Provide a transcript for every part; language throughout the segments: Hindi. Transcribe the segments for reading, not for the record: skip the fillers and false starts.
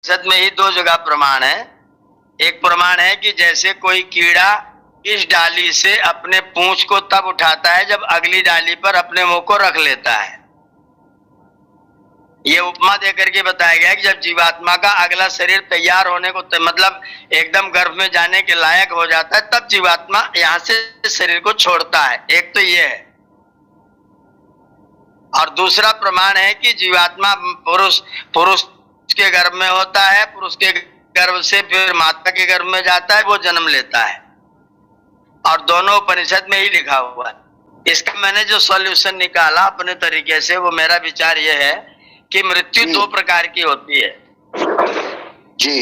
उपनिषद में ही दो जगह प्रमाण है। एक प्रमाण है कि जैसे कोई कीड़ा इस डाली से अपने पूंछ को तब उठाता है जब अगली डाली पर अपने मुंह को रख लेता है। ये उपमा देकर के बताया गया कि जब जीवात्मा का अगला शरीर तैयार होने को मतलब एकदम गर्भ में जाने के लायक हो जाता है, तब जीवात्मा यहां से शरीर को छोड़ता है। एक तो ये है। और दूसरा प्रमाण है कि जीवात्मा पुरुष के गर्भ में होता है, पुरुष के गर्भ से फिर माता के गर्भ में जाता है, वो जन्म लेता है। और दोनों उपनिषद में ही लिखा हुआ है। इसका मैंने जो सॉल्यूशन निकाला अपने तरीके से, वो मेरा विचार ये है कि मृत्यु दो प्रकार की होती है जी।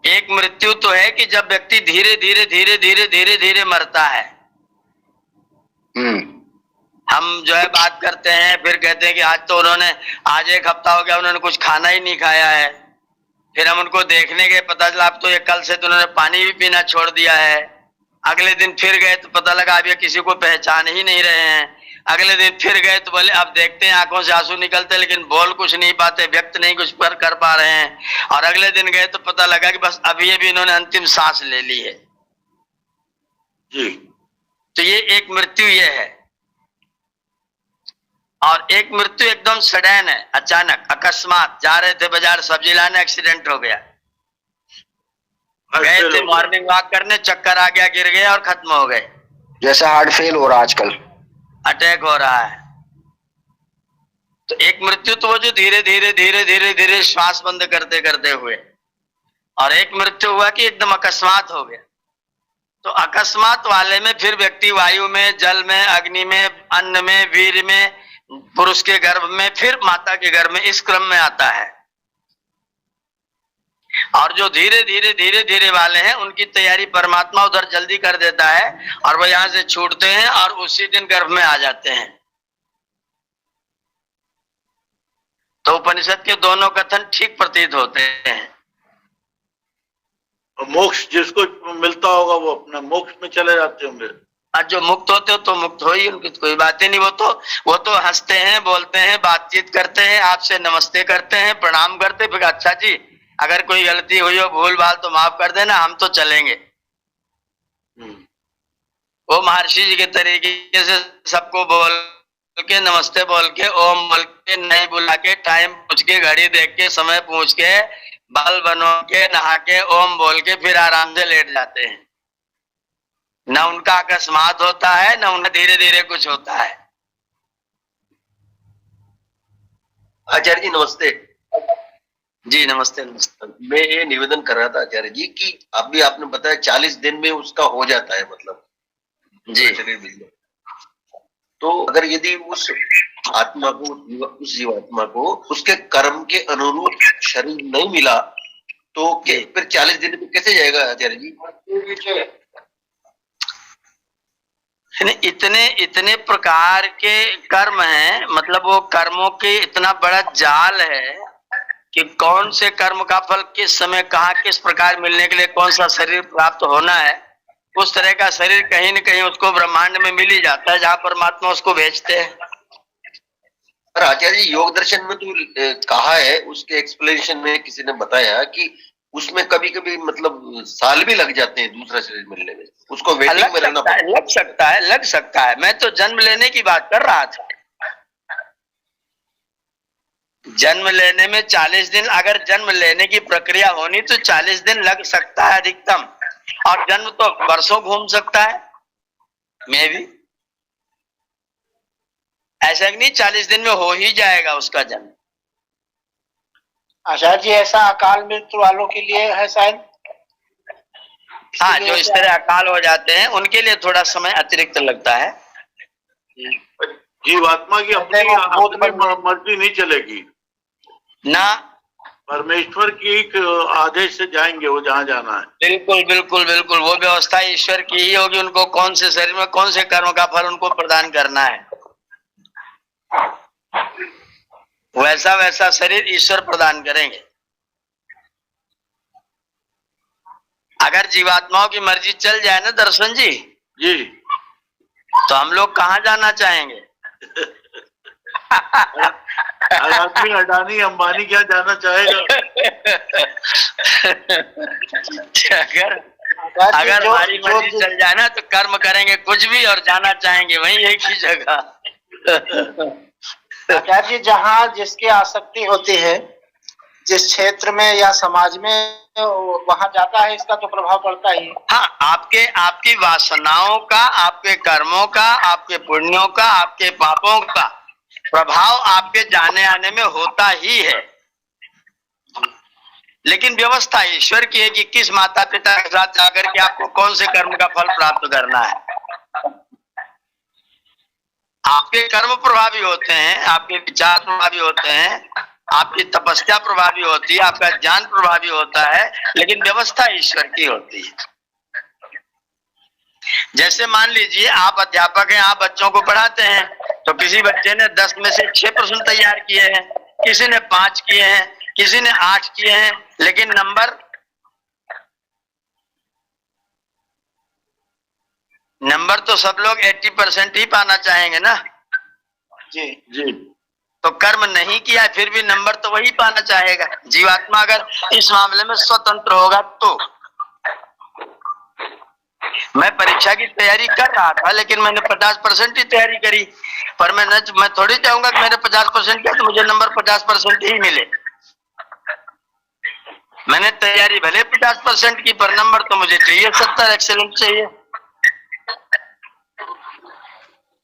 एक मृत्यु तो है कि जब व्यक्ति धीरे धीरे धीरे धीरे धीरे धीरे मरता है। हम जो है बात करते हैं, फिर कहते हैं कि आज एक हफ्ता हो गया उन्होंने कुछ खाना ही नहीं खाया है। फिर हम उनको देखने गए, पता चला अब तो ये कल से तो उन्होंने पानी भी पीना छोड़ दिया है। अगले दिन फिर गए तो पता लगा अब ये किसी को पहचान ही नहीं रहे हैं। अगले दिन फिर गए तो बोले अब देखते हैं, आंखों से आंसू निकलते लेकिन बोल कुछ नहीं पाते, व्यक्त नहीं कुछ कर पा रहे हैं। और अगले दिन गए तो पता लगा कि बस अभी भी इन्होंने अंतिम सांस ले ली है जी। तो ये एक मृत्यु ये है। और एक मृत्यु एकदम सडन है, अचानक अकस्मात जा रहे थे बाजार सब्जी लाने, एक्सीडेंट हो गया। गए थे मॉर्निंग वॉक करने, चक्कर आ गया, गिर गए और खत्म हो गए। जैसे हार्ट फेल हो रहा आजकल, अटैक हो रहा है। तो एक मृत्यु तो वो जो धीरे धीरे धीरे धीरे धीरे श्वास बंद करते करते हुए, और एक मृत्यु हुआ कि एकदम अकस्मात हो गया। तो अकस्मात वाले में फिर व्यक्ति वायु में, जल में, अग्नि में, अन्न में, वीर में, पुरुष के गर्भ में, फिर माता के गर्भ में, इस क्रम में आता है। और जो धीरे धीरे धीरे धीरे वाले हैं उनकी तैयारी परमात्मा उधर जल्दी कर देता है और वो यहां से छूटते हैं और उसी दिन गर्भ में आ जाते हैं। तो उपनिषद के दोनों कथन ठीक प्रतीत होते हैं। मोक्ष जिसको मिलता होगा वो अपना मोक्ष में चले जाते होंगे। और जो मुक्त होते हो तो मुक्त हो ही, उनकी कोई बात ही नहीं। वो तो हंसते हैं, बोलते हैं, बातचीत करते हैं, आपसे नमस्ते करते हैं, प्रणाम करते, फिर अच्छा जी अगर कोई गलती हुई हो, भूल भाल तो माफ कर देना, हम तो चलेंगे। वो महर्षि जी के तरीके से सबको बोल के, नमस्ते बोल के, ओम बोल के, नहीं बुला के, टाइम पूछ के, घड़ी देख के, समय पूछ के, बाल बनो के, नहा के, ओम बोल के फिर आराम से लेट जाते हैं। न उनका अकस्मात होता है, न उनका धीरे धीरे कुछ होता है। आचार्य जी नमस्ते। जी नमस्ते। नमस्ते। मैं ये निवेदन कर रहा था आचार्य जी कि अभी आपने बताया 40 दिन में उसका हो जाता है, मतलब जी शरीर मिलने। तो अगर यदि उस आत्मा को, उस जीवात्मा को उसके कर्म के अनुरूप शरीर नहीं मिला तो फिर 40 दिन में कैसे जाएगा आचार्य जी? इतने प्रकार के कर्म हैं, मतलब वो कर्मों के इतना बड़ा जाल है कि कौन से कर्म का फल किस समय कहाँ किस प्रकार मिलने के लिए कौन सा शरीर प्राप्त होना है, उस तरह का शरीर कहीं न कहीं उसको ब्रह्मांड में मिल ही जाता है जहां परमात्मा उसको भेजते हैं। पर आचार्य जी योग दर्शन में तो कहा है, उसके एक्सप्लेनेशन में किसी ने बताया कि उसमें कभी कभी मतलब साल भी लग जाते हैं दूसरा शरीर मिलने में, उसको वेटिंग में रहना पड़ता है। लग सकता है। मैं तो जन्म लेने की बात कर रहा था। जन्म लेने में 40 दिन, अगर जन्म लेने की प्रक्रिया होनी तो 40 दिन लग सकता है अधिकतम, और जन्म तो वर्षों घूम सकता है। मैं भी ऐसा नहीं 40 दिन में हो ही जाएगा उसका जन्म। आचार्य जी ऐसा अकाल मृत्यु वालों के लिए है शायद? हाँ, जो इस तरह अकाल हो जाते हैं उनके लिए थोड़ा समय अतिरिक्त लगता है। जीवात्मा की अपनी मर्जी नहीं चलेगी ना, परमेश्वर की आदेश से जाएंगे वो जहाँ जाना है। बिल्कुल बिल्कुल बिल्कुल, वो व्यवस्था ईश्वर की ही होगी, उनको कौन से शरीर में कौन से कर्म का फल उनको प्रदान करना है, वैसा वैसा शरीर ईश्वर प्रदान करेंगे। अगर जीवात्माओं की मर्जी चल जाए ना दर्शन जी, तो हम लोग कहाँ जाना चाहेंगे? आदमी अडानी अंबानी क्या जाना चाहेगा? अगर हमारी मर्जी चल जाए ना तो कर्म करेंगे कुछ भी और जाना चाहेंगे वहीं एक ही जगह। आचार्य जी, जहाँ जिसकी आसक्ति होती है जिस क्षेत्र में या समाज में, वहां जाता है, इसका तो प्रभाव पड़ता ही है। हाँ, आपकी वासनाओं का, आपके कर्मों का, आपके पुण्यों का, आपके पापों का प्रभाव आपके जाने आने में होता ही है। लेकिन व्यवस्था ईश्वर की है कि किस माता पिता के साथ जाकर के आपको कौन से कर्म का फल प्राप्त करना है। आपके कर्म प्रभावी होते हैं, आपके विचार प्रभावी होते हैं, आपकी तपस्या प्रभावी होती है, आपका ज्ञान प्रभावी होता है, लेकिन व्यवस्था ईश्वर की होती है। जैसे मान लीजिए आप अध्यापक हैं, आप बच्चों को पढ़ाते हैं, तो किसी बच्चे ने 10 में से 6 प्रश्न तैयार किए हैं, किसी ने 5 किए हैं, किसी ने 8 किए हैं, लेकिन नंबर तो सब लोग 80% ही पाना चाहेंगे ना जी जी। तो कर्म नहीं किया फिर भी नंबर तो वही पाना चाहेगा। जीवात्मा अगर इस मामले में स्वतंत्र होगा तो। मैं परीक्षा की तैयारी कर रहा था, लेकिन मैंने 50% ही तैयारी करी, पर मैं थोड़ी चाहूंगा कि मेरे 50% किया तो मुझे नंबर 50% ही मिले। मैंने तैयारी भले 50% की, पर नंबर तो मुझे चाहिए 70, एक्सेलेंट चाहिए।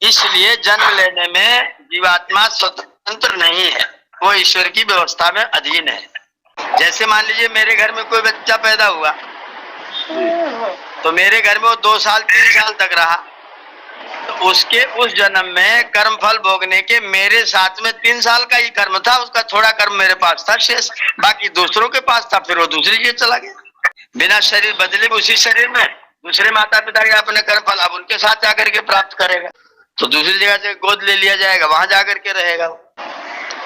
इसलिए जन्म लेने में जीवात्मा स्वतंत्र नहीं है, वो ईश्वर की व्यवस्था में अधीन है। जैसे मान लीजिए मेरे घर में कोई बच्चा पैदा हुआ, तो मेरे घर में वो 2 साल 3 साल तक रहा, तो उसके उस जन्म में कर्म फल भोगने के मेरे साथ में 3 साल का ही कर्म था, उसका थोड़ा कर्म मेरे पास था, शेष बाकी दूसरों के पास था, फिर वो दूसरी जगह चला गया। बिना शरीर बदले भी उसी शरीर में दूसरे माता पिता के अपने कर्म फल अब उनके साथ जाकर के प्राप्त करेगा, तो दूसरी जगह से गोद ले लिया जाएगा, वहां जाकर के रहेगा।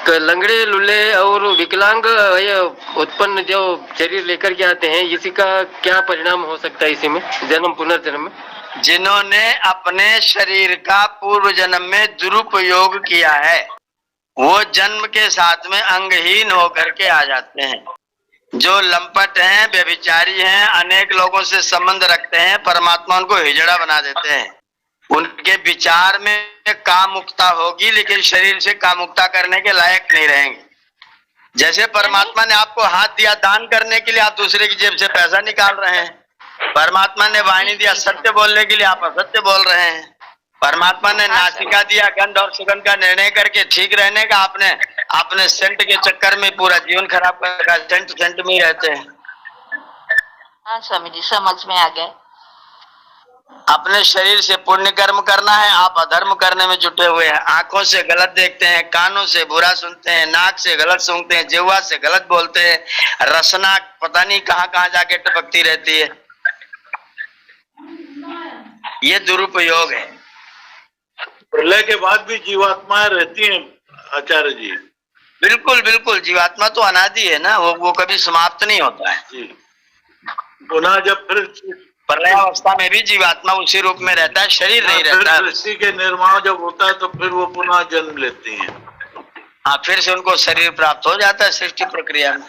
लंगड़े लुल्ले और विकलांग ये उत्पन्न जो शरीर लेकर के आते हैं, इसी का क्या परिणाम हो सकता है इसी में, जन्म पुनर्जन्म में? जिन्होंने अपने शरीर का पूर्व जन्म में दुरुपयोग किया है, वो जन्म के साथ में अंगहीन होकर के आ जाते हैं। जो लंपट हैं, व्यभिचारी हैं, अनेक लोगों से संबंध रखते हैं, परमात्मा उनको हिजड़ा बना देते हैं। उनके विचार में कामुकता होगी, लेकिन शरीर से कामुकता करने के लायक नहीं रहेंगे। जैसे परमात्मा ने आपको हाथ दिया दान करने के लिए, आप दूसरे की जेब से पैसा निकाल रहे हैं। परमात्मा ने वाणी दिया सत्य बोलने के लिए, आप असत्य बोल रहे हैं। परमात्मा ने नासिका दिया गंध और सुगंध का निर्णय करके ठीक रहने का, आपने सेंट के चक्कर में पूरा जीवन खराब कर रखा, सेंट में ही रहते हैं। हाँ स्वामी जी, समझ में आ गए। अपने शरीर से पुण्य कर्म करना है, आप अधर्म करने में जुटे हुए हैं। आंखों से गलत देखते हैं, कानों से बुरा सुनते हैं, नाक से गलत सूंघते हैं, जिह्वा से गलत बोलते हैं, रसना पता नहीं कहाँ कहाँ जाके टपकती रहती है। ये दुरुपयोग है। प्रलय के बाद भी जीवात्माएं रहती हैं आचार्य जी? बिल्कुल बिल्कुल, जीवात्मा तो अनादि है ना, वो कभी समाप्त नहीं होता है जी। पुनः जब फिर प्रलय अवस्था में भी जीवात्मा उसी रूप में रहता है, शरीर नहीं रहता है। सृष्टि के निर्माण जब होता है तो फिर वो पुनः जन्म लेती हैं। हाँ, फिर से उनको शरीर प्राप्त हो जाता है सृष्टि प्रक्रिया में।